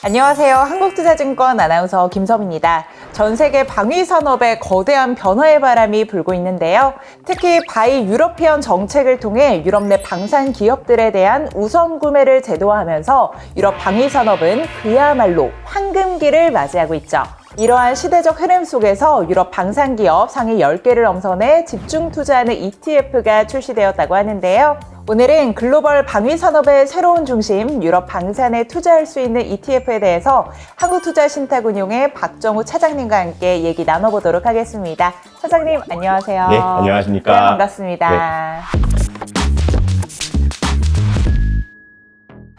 안녕하세요. 한국투자증권 아나운서 김섬입니다. 전 세계 방위 산업에 거대한 변화의 바람이 불고 있는데요. 특히 바이 유러피언 정책을 통해 유럽 내 방산 기업들에 대한 우선 구매를 제도화하면서 유럽 방위 산업은 그야말로 황금기를 맞이하고 있죠. 이러한 시대적 흐름 속에서 유럽 방산기업 상위 10개를 엄선해 집중 투자하는 ETF가 출시되었다고 하는데요. 오늘은 글로벌 방위 산업의 새로운 중심, 유럽 방산에 투자할 수 있는 ETF에 대해서 한국투자신탁운용의 박정우 차장님과 함께 얘기 나눠보도록 하겠습니다. 차장님, 안녕하세요. 네, 안녕하십니까. 네, 반갑습니다.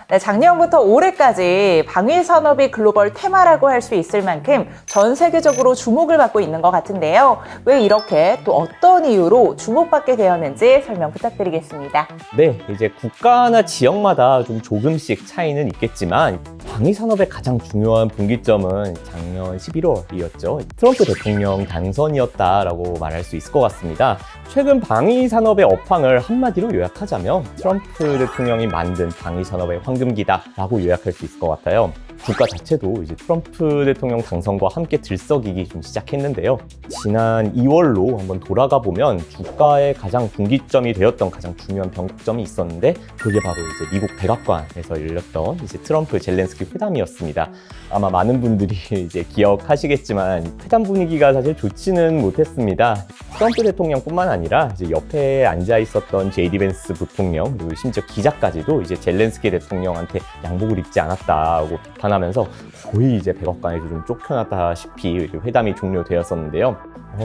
네, 작년부터 올해까지 방위 산업이 글로벌 테마라고 할 수 있을 만큼 전 세계적으로 주목을 받고 있는 것 같은데요. 왜 이렇게 또 어떤 이유로 주목받게 되었는지 설명 부탁드리겠습니다. 네, 이제 국가나 지역마다 좀 조금씩 차이는 있겠지만 방위 산업의 가장 중요한 분기점은 작년 11월이었죠. 트럼프 대통령 당선이었다라고 말할 수 있을 것 같습니다. 최근 방위 산업의 업황을 한마디로 요약하자면 트럼프 대통령이 만든 방위 산업의 황금기다라고 요약할 수 있을 것 같아요. 국가 자체도 이제 트럼프 대통령 당선과 함께 들썩이기 좀 시작했는데요. 지난 2월로 한번 돌아가 보면 주가의 가장 분기점이 되었던 가장 중요한 변곡점이 있었는데 그게 바로 이제 미국 백악관에서 열렸던 이제 트럼프 젤렌스키 회담이었습니다. 아마 많은 분들이 이제 기억하시겠지만 회담 분위기가 사실 좋지는 못했습니다. 트럼프 대통령뿐만 아니라 이제 옆에 앉아 있었던 제이디 벤스 부통령 그리고 심지어 기자까지도 이제 젤렌스키 대통령한테 양복을 입지 않았다고 비판하면서 거의 이제 백악관에서 좀 쫓겨났다시피 회담이 종료되었었는데요.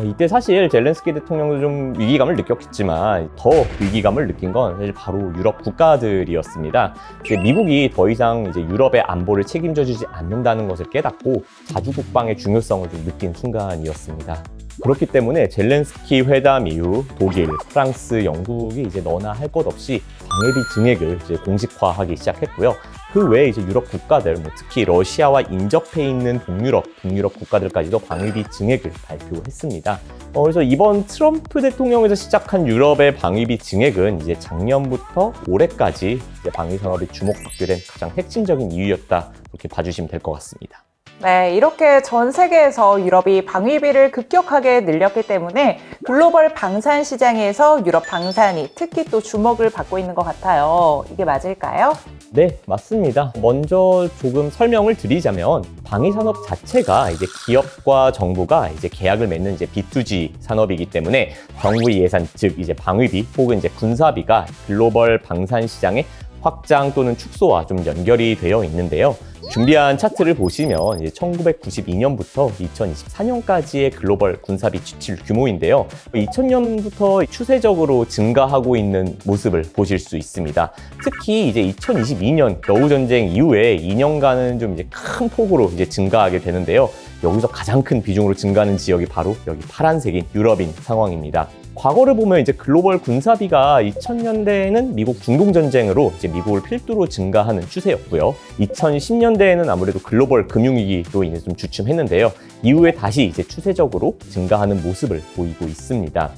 이때 사실 젤렌스키 대통령도 좀 위기감을 느꼈겠지만 더 위기감을 느낀 건 사실 바로 유럽 국가들이었습니다. 이제 미국이 더 이상 이제 유럽의 안보를 책임져주지 않는다는 것을 깨닫고 자주 국방의 중요성을 좀 느낀 순간이었습니다. 그렇기 때문에 젤렌스키 회담 이후 독일, 프랑스, 영국이 이제 너나 할 것 없이 방위비 증액을 이제 공식화하기 시작했고요. 그 외에 이제 유럽 국가들, 특히 러시아와 인접해 있는 북유럽 국가들까지도 방위비 증액을 발표했습니다. 그래서 이번 트럼프 대통령에서 시작한 유럽의 방위비 증액은 이제 작년부터 올해까지 이제 방위 산업이 주목받게 된 가장 핵심적인 이유였다. 그렇게 봐주시면 될 것 같습니다. 네, 이렇게 전 세계에서 유럽이 방위비를 급격하게 늘렸기 때문에 글로벌 방산 시장에서 유럽 방산이 특히 또 주목을 받고 있는 것 같아요. 이게 맞을까요? 네, 맞습니다. 먼저 조금 설명을 드리자면 방위 산업 자체가 이제 기업과 정부가 이제 계약을 맺는 이제 B2G 산업이기 때문에 정부 예산, 즉 이제 방위비 혹은 이제 군사비가 글로벌 방산 시장의 확장 또는 축소와 좀 연결이 되어 있는데요. 준비한 차트를 보시면 이제 1992년부터 2024년까지의 글로벌 군사비 지출 규모인데요. 2000년부터 추세적으로 증가하고 있는 모습을 보실 수 있습니다. 특히 이제 2022년 겨울전쟁 이후에 2년간은 좀 이제 큰 폭으로 이제 증가하게 되는데요. 여기서 가장 큰 비중으로 증가하는 지역이 바로 여기 파란색인 유럽인 상황입니다. 과거를 보면 이제 글로벌 군사비가 2000년대에는 미국 중동전쟁으로 이제 미국을 필두로 증가하는 추세였고요. 2010년대에는 아무래도 글로벌 금융위기로 인해서 좀 주춤했는데요. 이후에 다시 이제 추세적으로 증가하는 모습을 보이고 있습니다.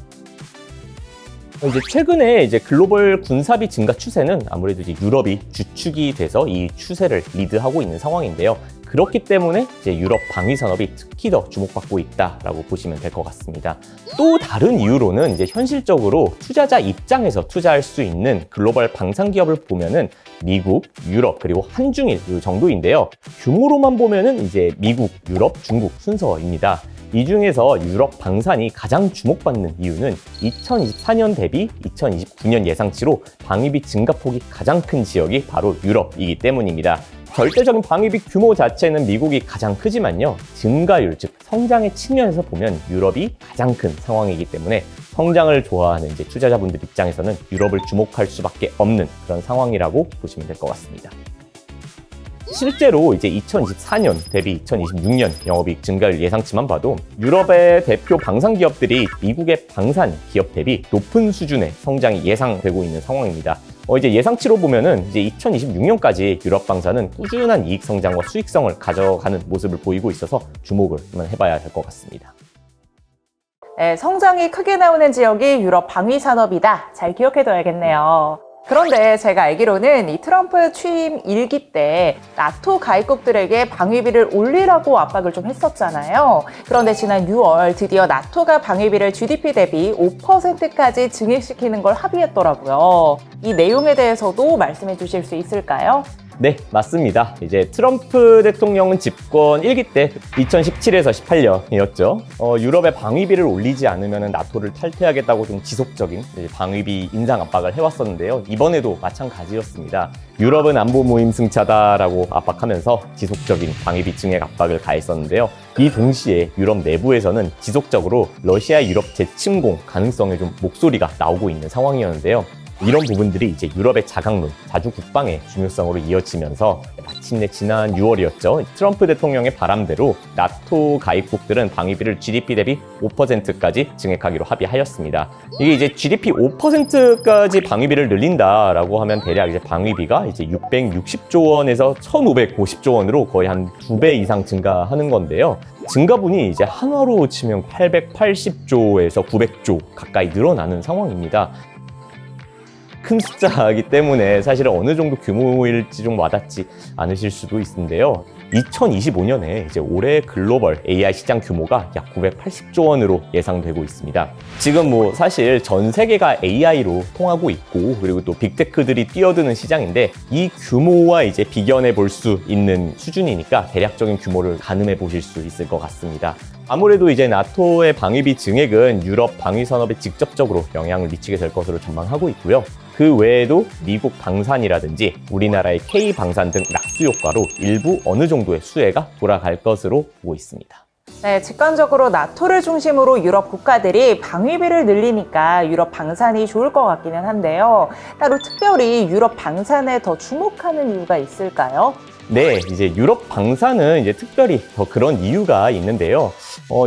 이제 최근에 이제 글로벌 군사비 증가 추세는 아무래도 이제 유럽이 주축이 돼서 이 추세를 리드하고 있는 상황인데요. 그렇기 때문에 이제 유럽 방위 산업이 특히 더 주목받고 있다라고 보시면 될 것 같습니다. 또 다른 이유로는 이제 현실적으로 투자자 입장에서 투자할 수 있는 글로벌 방산 기업을 보면은 미국, 유럽 그리고 한중일 이 정도인데요. 규모로만 보면은 이제 미국, 유럽, 중국 순서입니다. 이 중에서 유럽 방산이 가장 주목받는 이유는 2024년 대비 2029년 예상치로 방위비 증가폭이 가장 큰 지역이 바로 유럽이기 때문입니다. 절대적인 방위비 규모 자체는 미국이 가장 크지만요. 증가율, 즉 성장의 측면에서 보면 유럽이 가장 큰 상황이기 때문에 성장을 좋아하는 이제 투자자분들 입장에서는 유럽을 주목할 수밖에 없는 그런 상황이라고 보시면 될 것 같습니다. 실제로 이제 2024년 대비 2026년 영업이익 증가율 예상치만 봐도 유럽의 대표 방산 기업들이 미국의 방산 기업 대비 높은 수준의 성장이 예상되고 있는 상황입니다. 이제 예상치로 보면은 이제 2026년까지 유럽 방산은 꾸준한 이익 성장과 수익성을 가져가는 모습을 보이고 있어서 주목을 한번 해봐야 될 것 같습니다. 네, 성장이 크게 나오는 지역이 유럽 방위 산업이다. 잘 기억해둬야겠네요. 그런데 제가 알기로는 이 트럼프 취임 1기 때 나토 가입국들에게 방위비를 올리라고 압박을 좀 했었잖아요. 그런데 지난 6월 드디어 나토가 방위비를 GDP 대비 5%까지 증액시키는 걸 합의했더라고요. 이 내용에 대해서도 말씀해 주실 수 있을까요? 네, 맞습니다. 이제 트럼프 대통령은 집권 1기 때 2017에서 18년이었죠. 유럽의 방위비를 올리지 않으면 나토를 탈퇴하겠다고 좀 지속적인 방위비 인상 압박을 해왔었는데요. 이번에도 마찬가지였습니다. 유럽은 안보 무임승차다라고 압박하면서 지속적인 방위비 증액 압박을 가했었는데요. 이 동시에 유럽 내부에서는 지속적으로 러시아 유럽 재침공 가능성의 좀 목소리가 나오고 있는 상황이었는데요. 이런 부분들이 이제 유럽의 자강론, 자주 국방의 중요성으로 이어지면서 마침내 지난 6월이었죠. 트럼프 대통령의 바람대로 나토 가입국들은 방위비를 GDP 대비 5%까지 증액하기로 합의하였습니다. 이게 이제 GDP 5%까지 방위비를 늘린다라고 하면 대략 이제 방위비가 이제 660조 원에서 1,550조 원으로 거의 한 2배 이상 증가하는 건데요. 증가분이 이제 한화로 치면 880조에서 900조 가까이 늘어나는 상황입니다. 큰 숫자이기 때문에 사실은 어느 정도 규모일지 좀 와닿지 않으실 수도 있는데요. 2025년에 이제 올해 글로벌 AI 시장 규모가 약 980조 원으로 예상되고 있습니다. 지금 뭐 사실 전 세계가 AI로 통하고 있고 그리고 또 빅테크들이 뛰어드는 시장인데 이 규모와 이제 비견해 볼 수 있는 수준이니까 대략적인 규모를 가늠해 보실 수 있을 것 같습니다. 아무래도 이제 나토의 방위비 증액은 유럽 방위 산업에 직접적으로 영향을 미치게 될 것으로 전망하고 있고요. 그 외에도 미국 방산이라든지 우리나라의 K 방산 등 낙수 효과로 일부 어느 정도의 수혜가 돌아갈 것으로 보고 있습니다. 네, 직관적으로 나토를 중심으로 유럽 국가들이 방위비를 늘리니까 유럽 방산이 좋을 것 같기는 한데요. 따로 특별히 유럽 방산에 더 주목하는 이유가 있을까요? 네, 이제 유럽 방산은 이제 특별히 더 그런 이유가 있는데요.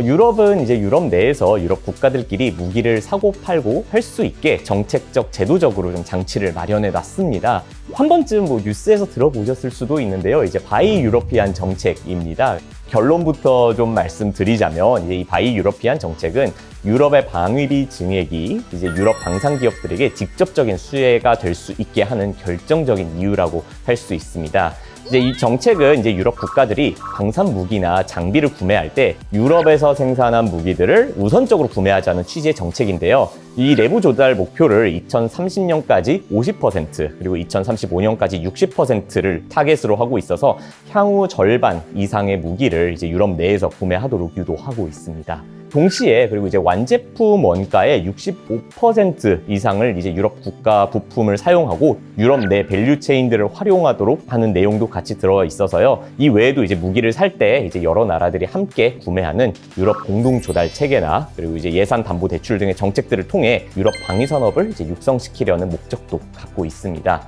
유럽은 이제 유럽 내에서 유럽 국가들끼리 무기를 사고 팔고 할 수 있게 정책적, 제도적으로 좀 장치를 마련해 놨습니다. 한 번쯤 뭐 뉴스에서 들어보셨을 수도 있는데요. 이제 바이 유러피안 정책입니다. 결론부터 좀 말씀드리자면 이제 이 바이 유러피안 정책은 유럽의 방위비 증액이 이제 유럽 방산 기업들에게 직접적인 수혜가 될 수 있게 하는 결정적인 이유라고 할 수 있습니다. 이제 이 정책은 이제 유럽 국가들이 방산 무기나 장비를 구매할 때 유럽에서 생산한 무기들을 우선적으로 구매하자는 취지의 정책인데요. 이 내부 조달 목표를 2030년까지 50% 그리고 2035년까지 60%를 타겟으로 하고 있어서 향후 절반 이상의 무기를 이제 유럽 내에서 구매하도록 유도하고 있습니다. 동시에 그리고 이제 완제품 원가의 65% 이상을 이제 유럽 국가 부품을 사용하고 유럽 내 밸류 체인들을 활용하도록 하는 내용도 같이 들어가 있어서요. 이 외에도 이제 무기를 살 때 이제 여러 나라들이 함께 구매하는 유럽 공동 조달 체계나 그리고 이제 예산 담보 대출 등의 정책들을 통해 유럽 방위 산업을 이제 육성시키려는 목적도 갖고 있습니다.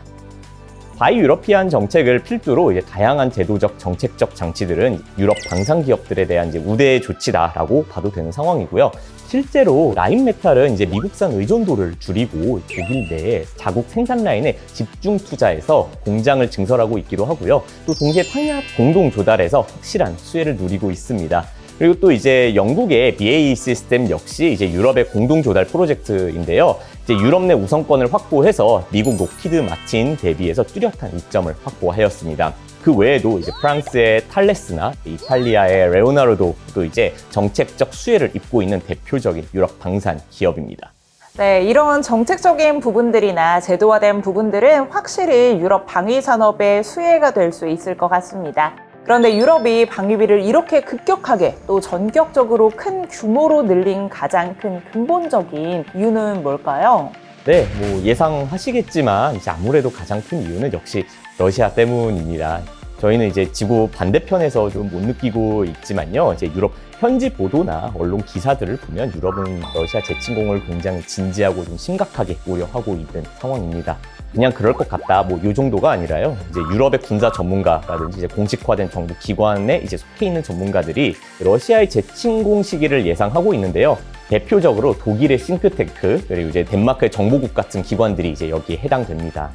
바이 유러피안 정책을 필두로 이제 다양한 제도적, 정책적 장치들은 유럽 방산 기업들에 대한 이제 우대 조치다라고 봐도 되는 상황이고요. 실제로 라인메탈은 이제 미국산 의존도를 줄이고 독일 내에 자국 생산 라인에 집중 투자해서 공장을 증설하고 있기도 하고요. 또 동시에 탄약 공동 조달에서 확실한 수혜를 누리고 있습니다. 그리고 또 이제 영국의 BAE 시스템 역시 이제 유럽의 공동 조달 프로젝트인데요. 이제 유럽 내 우선권을 확보해서 미국 록히드 마틴 대비해서 뚜렷한 이점을 확보하였습니다. 그 외에도 이제 프랑스의 탈레스나 이탈리아의 레오나르도도 이제 정책적 수혜를 입고 있는 대표적인 유럽 방산 기업입니다. 네, 이런 정책적인 부분들이나 제도화된 부분들은 확실히 유럽 방위 산업의 수혜가 될 수 있을 것 같습니다. 그런데 유럽이 방위비를 이렇게 급격하게 또 전격적으로 큰 규모로 늘린 가장 큰 근본적인 이유는 뭘까요? 네, 뭐 예상하시겠지만 이제 아무래도 가장 큰 이유는 역시 러시아 때문입니다. 저희는 이제 지구 반대편에서 좀 못 느끼고 있지만요. 이제 유럽 현지 보도나 언론 기사들을 보면 유럽은 러시아 재침공을 굉장히 진지하고 좀 심각하게 우려하고 있는 상황입니다. 그냥 그럴 것 같다, 뭐 이 정도가 아니라요. 이제 유럽의 군사 전문가라든지 이제 공식화된 정부 기관에 이제 속해 있는 전문가들이 러시아의 재침공 시기를 예상하고 있는데요. 대표적으로 독일의 싱크탱크 그리고 이제 덴마크의 정보국 같은 기관들이 이제 여기에 해당됩니다.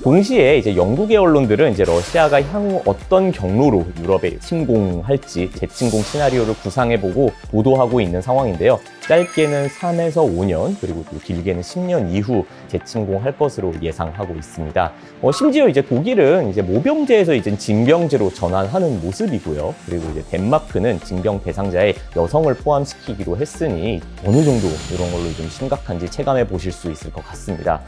동시에 이제 영국의 언론들은 이제 러시아가 향후 어떤 경로로 유럽에 침공할지 재침공 시나리오를 구상해보고 보도하고 있는 상황인데요. 짧게는 3에서 5년, 그리고 또 길게는 10년 이후 재침공할 것으로 예상하고 있습니다. 심지어 이제 독일은 이제 모병제에서 이제 징병제로 전환하는 모습이고요. 그리고 이제 덴마크는 징병 대상자에 여성을 포함시키기로 했으니 어느 정도 이런 걸로 좀 심각한지 체감해 보실 수 있을 것 같습니다.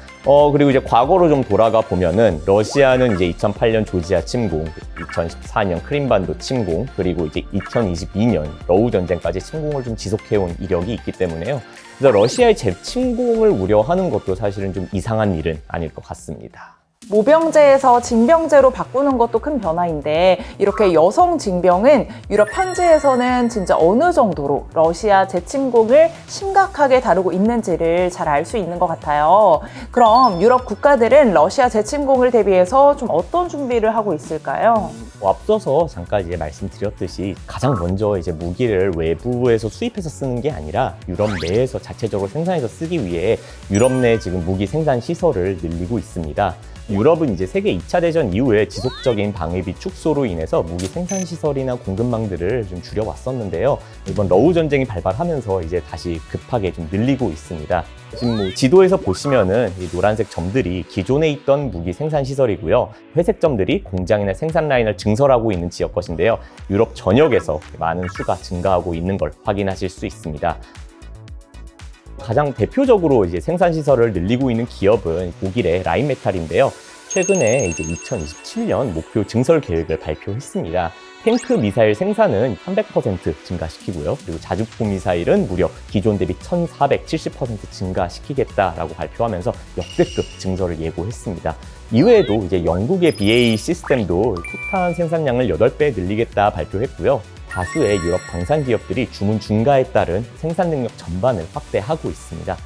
그리고 이제 과거로 좀 돌아가 보면은 러시아는 이제 2008년 조지아 침공, 2014년 크림반도 침공, 그리고 이제 2022년 러우 전쟁까지 침공을 좀 지속해온 이력이 있기 때문에요. 그래서 러시아의 재침공을 우려하는 것도 사실은 좀 이상한 일은 아닐 것 같습니다. 모병제에서 징병제로 바꾸는 것도 큰 변화인데 이렇게 여성 징병은 유럽 현지에서는 진짜 어느 정도로 러시아 재침공을 심각하게 다루고 있는지를 잘 알 수 있는 것 같아요. 그럼 유럽 국가들은 러시아 재침공을 대비해서 좀 어떤 준비를 하고 있을까요? 앞서서 잠깐 이제 말씀드렸듯이 가장 먼저 이제 무기를 외부에서 수입해서 쓰는 게 아니라 유럽 내에서 자체적으로 생산해서 쓰기 위해 유럽 내 지금 무기 생산 시설을 늘리고 있습니다. 유럽은 이제 세계 2차 대전 이후에 지속적인 방위비 축소로 인해서 무기 생산 시설이나 공급망들을 좀 줄여왔었는데요. 이번 러우 전쟁이 발발하면서 이제 다시 급하게 좀 늘리고 있습니다. 지금 지도에서 보시면은 이 노란색 점들이 기존에 있던 무기 생산 시설이고요. 회색 점들이 공장이나 생산 라인을 증설하고 있는 지역 것인데요. 유럽 전역에서 많은 수가 증가하고 있는 걸 확인하실 수 있습니다. 가장 대표적으로 이제 생산 시설을 늘리고 있는 기업은 독일의 라인메탈인데요. 최근에 이제 2027년 목표 증설 계획을 발표했습니다. 탱크 미사일 생산은 300% 증가시키고요. 그리고 자주포 미사일은 무려 기존 대비 1470% 증가시키겠다라고 발표하면서 역대급 증설을 예고했습니다. 이외에도 이제 영국의 BAE 시스템도 포탄 생산량을 8배 늘리겠다 발표했고요. 다수의 유럽 방산 기업들이 주문 증가에 따른 생산 능력 전반을 확대하고 있습니다.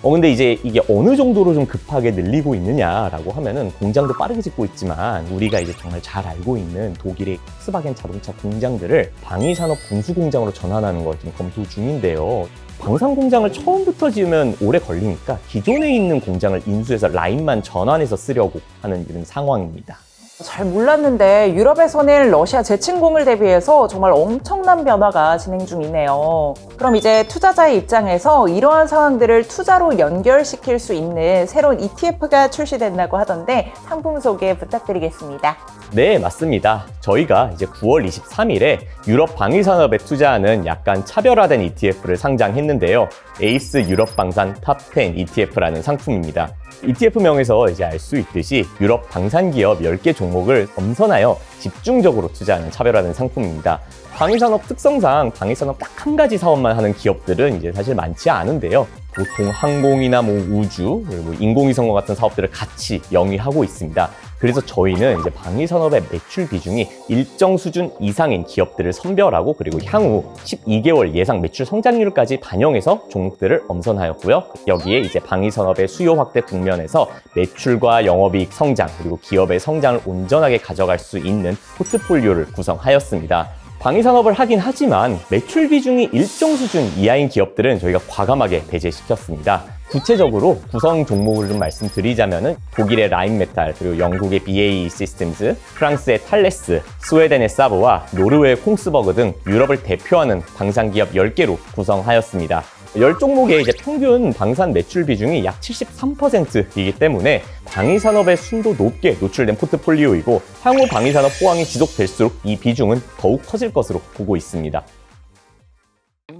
근데 이제 이게 어느 정도로 좀 급하게 늘리고 있느냐라고 하면은 공장도 빠르게 짓고 있지만 우리가 이제 정말 잘 알고 있는 독일의 폭스바겐 자동차 공장들을 방위산업 군수 공장으로 전환하는 걸 지금 검토 중인데요. 방산 공장을 처음부터 지으면 오래 걸리니까 기존에 있는 공장을 인수해서 라인만 전환해서 쓰려고 하는 이런 상황입니다. 잘 몰랐는데 유럽에서는 러시아 재침공을 대비해서 정말 엄청난 변화가 진행 중이네요. 그럼 이제 투자자의 입장에서 이러한 상황들을 투자로 연결시킬 수 있는 새로운 ETF가 출시된다고 하던데 상품 소개 부탁드리겠습니다. 네, 맞습니다. 저희가 이제 9월 23일에 유럽 방위산업에 투자하는 약간 차별화된 ETF를 상장했는데요. 에이스 유럽 방산 탑10 ETF라는 상품입니다. ETF명에서 이제 알 수 있듯이 유럽 방산 기업 10개 종목을 엄선하여 집중적으로 투자하는 차별화된 상품입니다. 방위산업 특성상 방위산업 딱 한 가지 사업만 하는 기업들은 이제 사실 많지 않은데요. 보통 항공이나 우주, 그리고 인공위성과 같은 사업들을 같이 영위하고 있습니다. 그래서 저희는 이제 방위산업의 매출 비중이 일정 수준 이상인 기업들을 선별하고 그리고 향후 12개월 예상 매출 성장률까지 반영해서 종목들을 엄선하였고요. 여기에 이제 방위산업의 수요 확대 국면에서 매출과 영업이익 성장 그리고 기업의 성장을 온전하게 가져갈 수 있는 포트폴리오를 구성하였습니다. 방위산업을 하긴 하지만 매출 비중이 일정 수준 이하인 기업들은 저희가 과감하게 배제시켰습니다. 구체적으로 구성 종목을 좀 말씀드리자면은 독일의 라인메탈, 그리고 영국의 BAE 시스템즈, 프랑스의 탈레스, 스웨덴의 사보와 노르웨이의 콩스버그 등 유럽을 대표하는 방산기업 10개로 구성하였습니다. 10종목의 이제 평균 방산 매출 비중이 약 73%이기 때문에 방위산업의 순도 높게 노출된 포트폴리오이고 향후 방위산업 호황이 지속될수록 이 비중은 더욱 커질 것으로 보고 있습니다.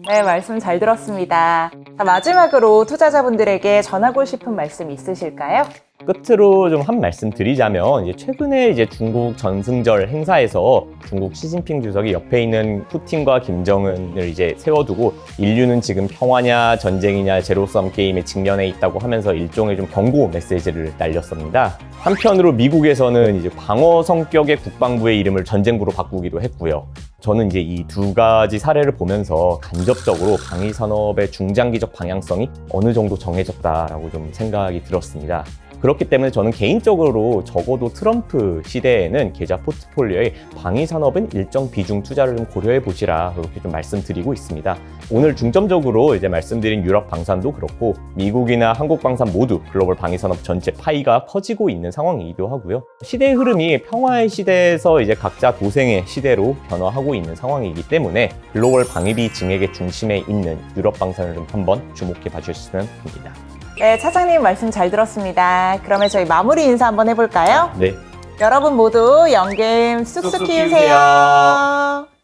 네, 말씀 잘 들었습니다. 자, 마지막으로 투자자분들에게 전하고 싶은 말씀 있으실까요? 끝으로 좀 한 말씀 드리자면 최근에 이제 중국 전승절 행사에서 중국 시진핑 주석이 옆에 있는 푸틴과 김정은을 이제 세워두고 인류는 지금 평화냐 전쟁이냐 제로섬 게임에 직면해 있다고 하면서 일종의 좀 경고 메시지를 날렸습니다. 한편으로 미국에서는 이제 방어 성격의 국방부의 이름을 전쟁부로 바꾸기도 했고요. 저는 이제 이 두 가지 사례를 보면서 간접적으로 방위 산업의 중장기적 방향성이 어느 정도 정해졌다라고 좀 생각이 들었습니다. 그렇기 때문에 저는 개인적으로 적어도 트럼프 시대에는 계좌 포트폴리오에 방위 산업은 일정 비중 투자를 좀 고려해 보시라 그렇게 좀 말씀드리고 있습니다. 오늘 중점적으로 이제 말씀드린 유럽 방산도 그렇고 미국이나 한국 방산 모두 글로벌 방위 산업 전체 파이가 커지고 있는 상황이기도 하고요. 시대의 흐름이 평화의 시대에서 이제 각자 도생의 시대로 변화하고 있는 상황이기 때문에 글로벌 방위비 증액의 중심에 있는 유럽 방산을 좀 한번 주목해 봐주셨으면 합니다. 네, 차장님 말씀 잘 들었습니다. 그러면 저희 마무리 인사 한번 해볼까요? 네. 여러분 모두 영겜 쑥쑥 쑥쑥 키우세요. 키우세요.